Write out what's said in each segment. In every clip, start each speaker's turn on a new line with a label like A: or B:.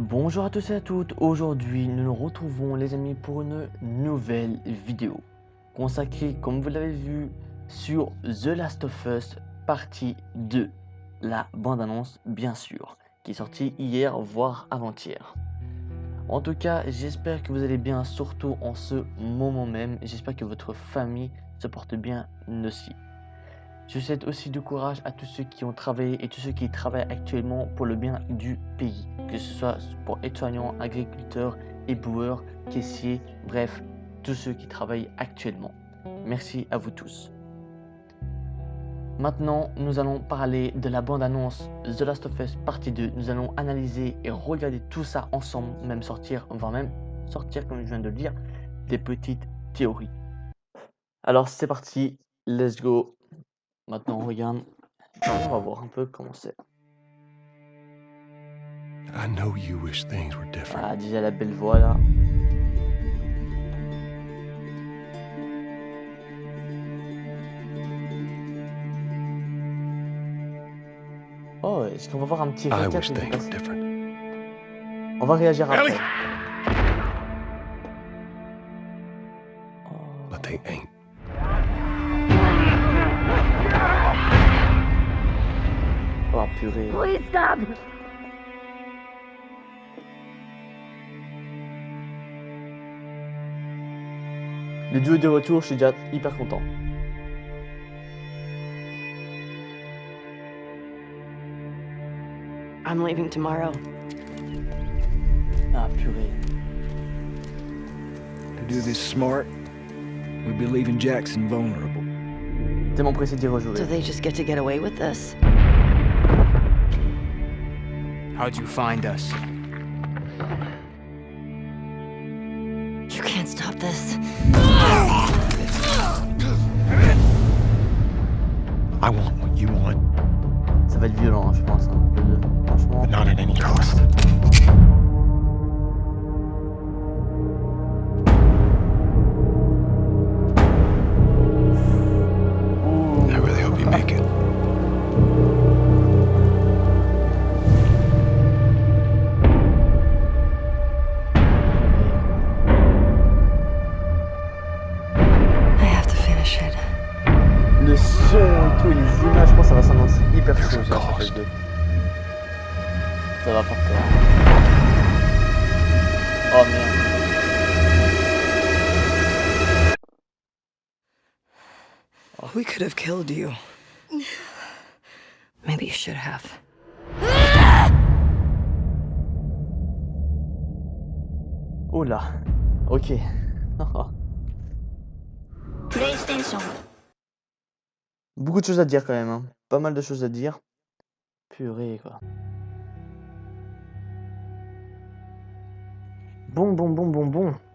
A: Bonjour à tous et à toutes, aujourd'hui nous nous retrouvons les amis pour une nouvelle vidéo consacrée comme vous l'avez vu sur The Last of Us partie 2, la bande-annonce bien sûr, qui est sortie hier voire avant-hier. En tout cas j'espère que vous allez bien, surtout en ce moment même, j'espère que votre famille se porte bien aussi. Je souhaite aussi du courage à tous ceux qui ont travaillé et tous ceux qui travaillent actuellement pour le bien du pays, que ce soit pour aides-soignants, agriculteurs, éboueurs, caissiers, bref, tous ceux qui travaillent actuellement. Merci à vous tous. Maintenant, nous allons parler de la bande-annonce The Last of Us partie 2. Nous allons analyser et regarder tout ça ensemble, voire même sortir, comme je viens de le dire, des petites théories. Alors c'est parti, let's go. Maintenant, on regarde. On va voir un peu comment c'est.
B: I know you wish things were different.
A: Ah, déjà la belle voix là. Oh, est-ce qu'on va voir un petit
B: I
A: récap
B: wish
A: qui va
B: things were
A: passer?
B: different.
A: On va réagir après.
B: Ellie!
A: Oh.
B: But they ain't.
A: Oh purée.
C: Please stop!
A: Le duo est de retour, je suis déjà hyper content.
C: I'm leaving tomorrow.
A: Ah purée.
D: To do this smart, we'd be leaving Jackson vulnerable.
A: Tellement pressé d'y rejouer.
C: So they just get away with this?
E: How'd you find us?
C: You can't stop this.
B: I want what you want,
A: Ça va être violent, hein, je pense. Hein, le deux. Franchement.
B: but not at any cost. I really hope you make it.
C: I have to finish it.
A: Le son et tout, et les images, je pense que ça va s'annoncer hyper chaud.
B: There's a
A: ça,
B: cost.
A: le deux. Ça va faire peur. Oh merde.
C: We could have killed you. Maybe you should have.
A: Oh là. Ok. Beaucoup de choses à dire quand même. Hein. Pas mal de choses à dire. Purée quoi. Bon.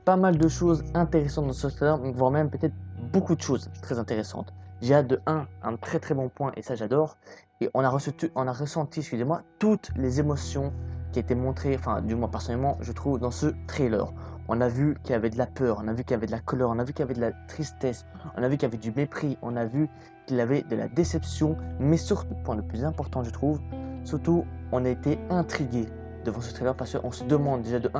A: Pas mal de choses intéressantes dans ce trailer, voire même peut-être beaucoup de choses très intéressantes. J'ai hâte de un très bon point, et ça j'adore. Et on a ressenti, excusez-moi, toutes les émotions qui étaient montrées, enfin du moins personnellement, je trouve, dans ce trailer. On a vu qu'il y avait de la peur, on a vu qu'il y avait de la colère, on a vu qu'il y avait de la tristesse, on a vu qu'il y avait du mépris, on a vu qu'il y avait de la déception, mais surtout, point le plus important je trouve, surtout on a été intrigué devant ce trailer parce qu'on se demande déjà de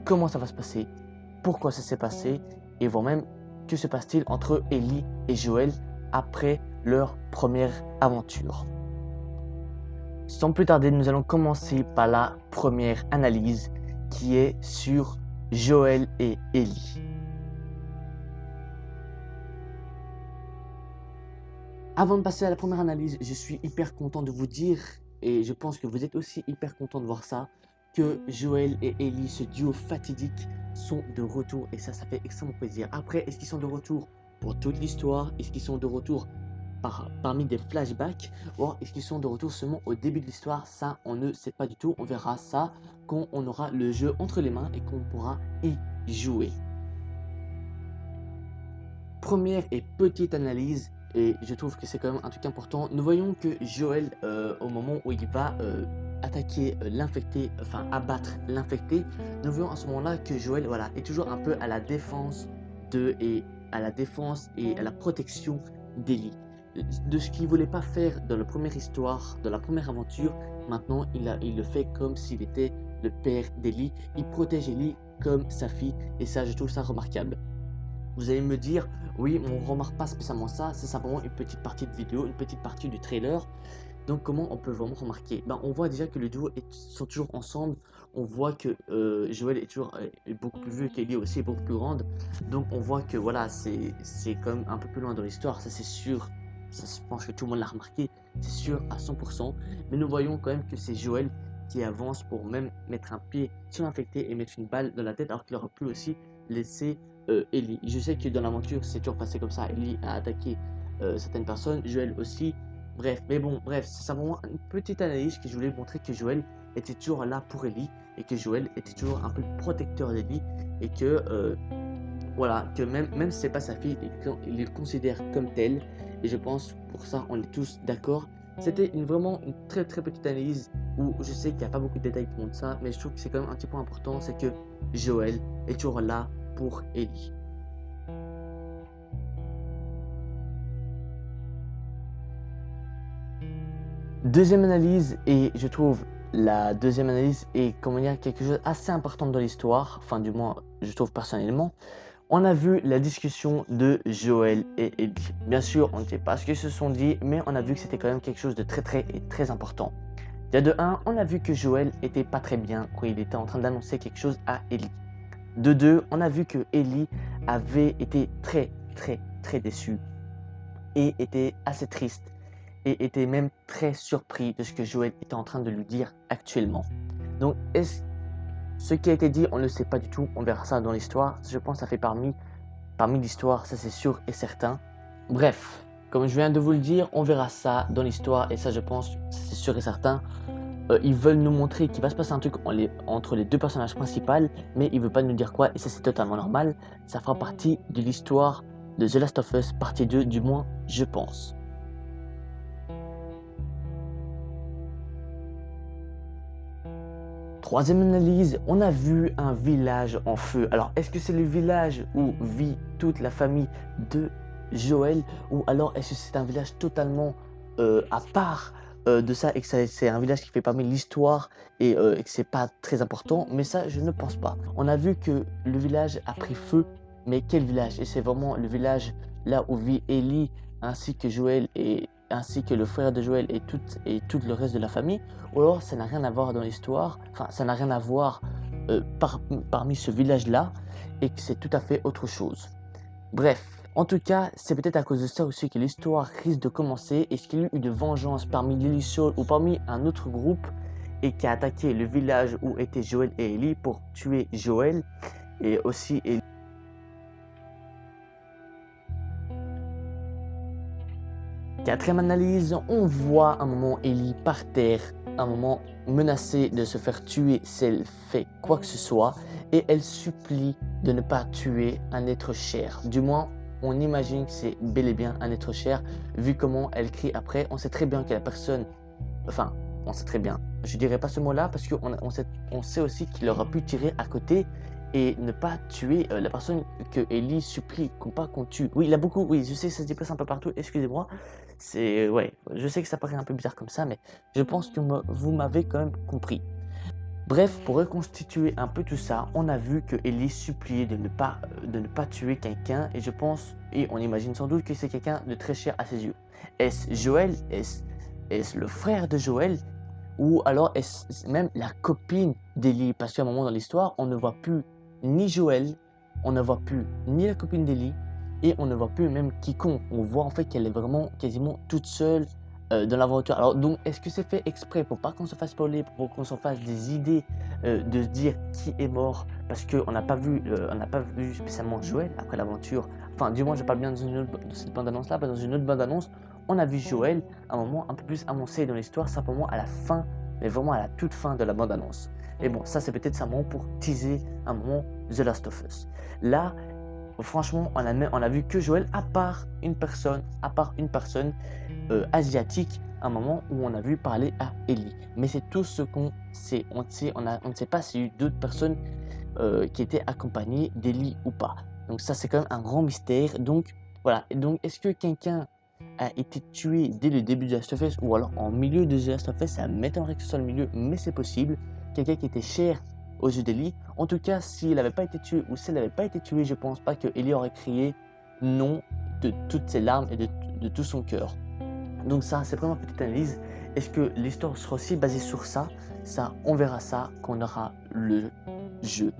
A: comment ça va se passer, pourquoi ça s'est passé, et voire même que se passe-t-il entre Ellie et Joel après leur première aventure. Sans plus tarder, nous allons commencer par la première analyse qui est sur Joel et Ellie. Avant de passer à la première analyse, je suis hyper content de vous dire, et je pense que vous êtes aussi hyper content de voir ça, que Joel et Ellie, ce duo fatidique, sont de retour, et ça fait extrêmement plaisir. Après, est-ce qu'ils sont de retour pour toute l'histoire? Est-ce qu'ils sont de retour parmi des flashbacks? Ou est-ce qu'ils sont de retour seulement au début de l'histoire? Ça, on ne sait pas du tout. On verra ça quand on aura le jeu entre les mains et qu'on pourra y jouer. Première et petite analyse, et je trouve que c'est quand même un truc important. Nous voyons que Joel, au moment où il va attaquer l'infecté, enfin abattre l'infecté, nous voyons à ce moment-là que Joel, voilà, est toujours un peu à la défense et à la protection d'Ellie. De ce qu'il ne voulait pas faire dans la première histoire, dans la première aventure, maintenant il le fait comme s'il était le père d'Ellie, il protège Ellie comme sa fille et ça je trouve ça remarquable. Vous allez me dire, oui, on ne remarque pas spécialement ça, c'est simplement une petite partie de vidéo, une petite partie du trailer. Donc comment on peut vraiment remarquer? On voit déjà que les duo sont toujours ensemble, on voit que Joël est toujours beaucoup plus vieux qu'Ellie aussi, est beaucoup plus grande. Donc on voit que voilà, c'est quand même un peu plus loin dans l'histoire, ça c'est sûr, ça, je pense que tout le monde l'a remarqué, c'est sûr à 100%. Mais nous voyons quand même que c'est Joël qui avance pour même mettre un pied sur l'infecté et mettre une balle dans la tête alors qu'il aurait pu aussi laisser Ellie. Je sais que dans l'aventure c'est toujours passé comme ça, Ellie a attaqué certaines personnes, Joël aussi. Bref, mais bon, bref, c'est simplement une petite analyse que je voulais montrer que Joël était toujours là pour Ellie et que Joël était toujours un peu le protecteur d'Ellie et que voilà, que même si c'est pas sa fille, il le considère comme tel et je pense pour ça on est tous d'accord. C'était vraiment une très très petite analyse où je sais qu'il n'y a pas beaucoup de détails qui montrent ça, mais je trouve que c'est quand même un petit point important, c'est que Joël est toujours là pour Ellie. Deuxième analyse, et je trouve la deuxième analyse est comment dire quelque chose assez important dans l'histoire, enfin du moins je trouve personnellement. On a vu la discussion de Joël et Ellie. Bien sûr, on ne sait pas ce qu'ils se sont dit, mais on a vu que c'était quand même quelque chose de très important. Déjà de 1, on a vu que Joël était pas très bien quand il était en train d'annoncer quelque chose à Ellie. De 2, on a vu que Ellie avait été très déçue et était assez triste et était même très surpris de ce que Joël était en train de lui dire actuellement. Donc, ce qui a été dit, on ne le sait pas du tout, on verra ça dans l'histoire. Je pense que ça fait parmi l'histoire, ça c'est sûr et certain. Bref, comme je viens de vous le dire, on verra ça dans l'histoire et ça je pense, c'est sûr et certain. Ils veulent nous montrer qu'il va se passer un truc entre les deux personnages principaux, mais ils ne veulent pas nous dire quoi et ça c'est totalement normal. Ça fera partie de l'histoire de The Last of Us partie 2, du moins je pense. Troisième analyse, on a vu un village en feu. Alors, est-ce que c'est le village où vit toute la famille de Joël ou alors est-ce que c'est un village totalement à part de ça et que c'est un village qui fait parmi l'histoire et que c'est pas très important? Mais ça, je ne pense pas. On a vu que le village a pris feu, mais quel village? Et c'est vraiment le village là où vit Ellie ainsi que Joël et ainsi que le frère de Joël et tout le reste de la famille, ou alors ça n'a rien à voir dans l'histoire, enfin ça n'a rien à voir parmi ce village-là, et que c'est tout à fait autre chose. Bref, en tout cas, c'est peut-être à cause de ça aussi que l'histoire risque de commencer. Est-ce qu'il y a eu une vengeance parmi Lily Shaw ou parmi un autre groupe et qui a attaqué le village où étaient Joël et Ellie pour tuer Joël et aussi Ellie? Quatrième analyse, on voit un moment Ellie par terre, un moment menacée de se faire tuer si elle fait quoi que ce soit, et elle supplie de ne pas tuer un être cher. Du moins, on imagine que c'est bel et bien un être cher, vu comment elle crie après. On sait très bien que la personne, enfin, on sait très bien, je dirais pas ce mot-là parce qu'on sait aussi qu'il aura pu tirer à côté et ne pas tuer la personne que Ellie supplie qu'on tue. Oui, il a beaucoup, oui, je sais que ça se déplace un peu partout, excusez-moi. Ouais, je sais que ça paraît un peu bizarre comme ça, mais je pense que vous m'avez quand même compris. Bref, pour reconstituer un peu tout ça, on a vu que Ellie suppliait de ne pas tuer quelqu'un, et je pense, et on imagine sans doute que c'est quelqu'un de très cher à ses yeux. Est-ce Joël? Est-ce le frère de Joël? Ou alors est-ce même la copine d'Ellie? Parce qu'à un moment dans l'histoire, on ne voit plus ni Joël, on ne voit plus ni la copine d'Ellie, et on ne voit plus même quiconque. On voit en fait qu'elle est vraiment quasiment toute seule dans l'aventure. Alors donc, est-ce que c'est fait exprès pour pas qu'on se fasse spoiler, pour qu'on se fasse des idées de se dire qui est mort? Parce qu'on n'a pas vu spécialement Joël après l'aventure. Enfin, du moins, je parle bien de cette bande-annonce-là, pas dans une autre bande-annonce. On a vu Joël à un moment un peu plus avancé dans l'histoire, simplement à la fin, mais vraiment à la toute fin de la bande-annonce. Et bon, ça c'est peut-être simplement pour teaser un moment The Last of Us. Là, franchement, on a vu que Joël, à part une personne asiatique, un moment où on a vu parler à Ellie. Mais c'est tout ce qu'on sait. On ne sait pas s'il y a eu d'autres personnes qui étaient accompagnées d'Ellie ou pas. Donc ça, c'est quand même un grand mystère. Donc voilà. Et donc, est-ce que quelqu'un a été tué dès le début de The Last of Us ou alors en milieu de The Last of Us? Ça m'étonnerait que ce soit le milieu, mais c'est possible. quelqu'un qui était cher aux yeux d'Ellie. En tout cas, s'il n'avait pas été tué ou s'il n'avait pas été tué, je pense pas que Ellie aurait crié non de toutes ses larmes et de tout son cœur. Donc ça, c'est vraiment une petite analyse. Est-ce que l'histoire sera aussi basée sur ça? Ça, on verra ça quand on aura le jeu.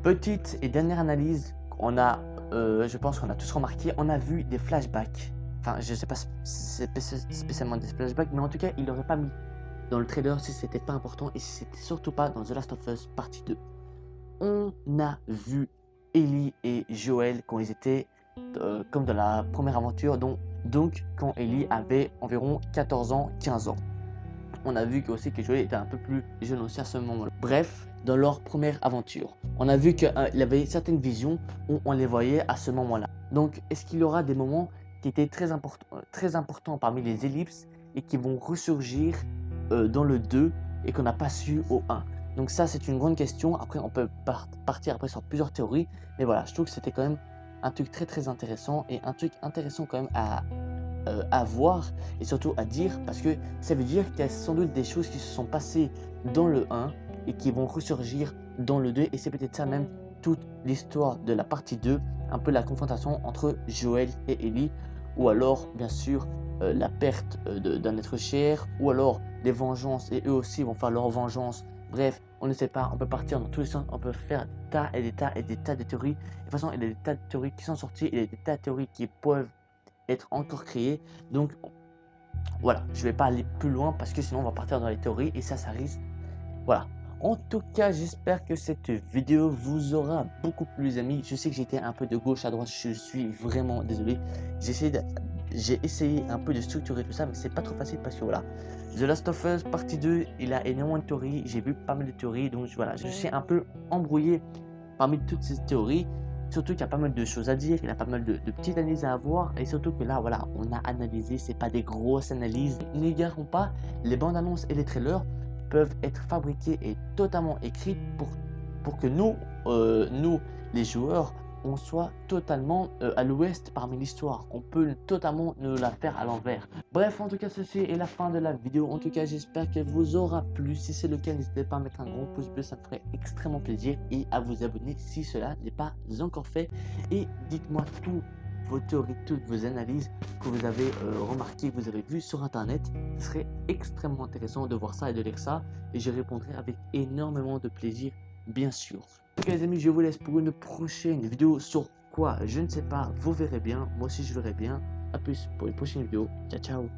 A: Petite et dernière analyse, on a, je pense qu'on a tous remarqué, on a vu des flashbacks. Enfin, je sais pas si c'est spécialement des flashbacks, mais en tout cas, il l'aurait pas mis dans le trailer si c'était pas important et si c'était surtout pas dans The Last of Us partie 2. On a vu Ellie et Joel quand ils étaient comme dans la première aventure, donc quand Ellie avait environ 14 ans, 15 ans. On a vu aussi que Joel était un peu plus jeune aussi à ce moment-là. Bref, dans leur première aventure, on a vu qu'il y avait certaines visions où on les voyait à ce moment-là. Donc, est-ce qu'il y aura des moments qui étaient très importants parmi les ellipses et qui vont ressurgir dans le 2 et qu'on n'a pas su au 1? Donc ça, c'est une grande question. Après, on peut partir après sur plusieurs théories. Mais voilà, je trouve que c'était quand même un truc très intéressant et un truc intéressant quand même à voir et surtout à dire, parce que ça veut dire qu'il y a sans doute des choses qui se sont passées dans le 1 et qui vont ressurgir dans le 2 et c'est peut-être ça même toute l'histoire de la partie 2, un peu la confrontation entre Joel et Ellie, ou alors bien sûr la perte d'un être cher, ou alors les vengeances et eux aussi vont faire leur vengeance. Bref, on ne sait pas, on peut partir dans tous les sens, on peut faire des tas et des tas et des tas de théories. De toute façon, il y a des tas de théories qui sont sorties, il y a des tas de théories qui peuvent être encore créées. Donc voilà, je vais pas aller plus loin parce que sinon on va partir dans les théories et ça risque. Voilà. En tout cas, j'espère que cette vidéo vous aura beaucoup plu, les amis. Je sais que j'étais un peu de gauche à droite, je suis vraiment désolé. J'ai essayé un peu de structurer tout ça, mais c'est pas trop facile parce que voilà. The Last of Us partie 2, il a énormément de théories, j'ai vu pas mal de théories, donc voilà, je suis un peu embrouillé parmi toutes ces théories. Surtout qu'il y a pas mal de choses à dire, il y a pas mal de petites analyses à avoir, et surtout que là, voilà, on a analysé, c'est pas des grosses analyses. N'égarons pas, les bandes annonces et les trailers peuvent être fabriqués et totalement écrits pour que nous, les joueurs, on soit totalement à l'ouest parmi l'histoire. On peut totalement nous la faire à l'envers. Bref, en tout cas, ceci est la fin de la vidéo. En tout cas, j'espère qu'elle vous aura plu. Si c'est le cas, n'hésitez pas à mettre un gros pouce bleu, ça me ferait extrêmement plaisir. Et à vous abonner si cela n'est pas encore fait. Et dites-moi toutes vos théories, toutes vos analyses que vous avez remarquées, que vous avez vues sur internet. Ce serait extrêmement intéressant de voir ça et de lire ça. Et je répondrai avec énormément de plaisir, bien sûr. Ok les amis, je vous laisse pour une prochaine vidéo sur quoi, je ne sais pas, vous verrez bien, moi aussi je verrai bien. A plus pour une prochaine vidéo, ciao ciao.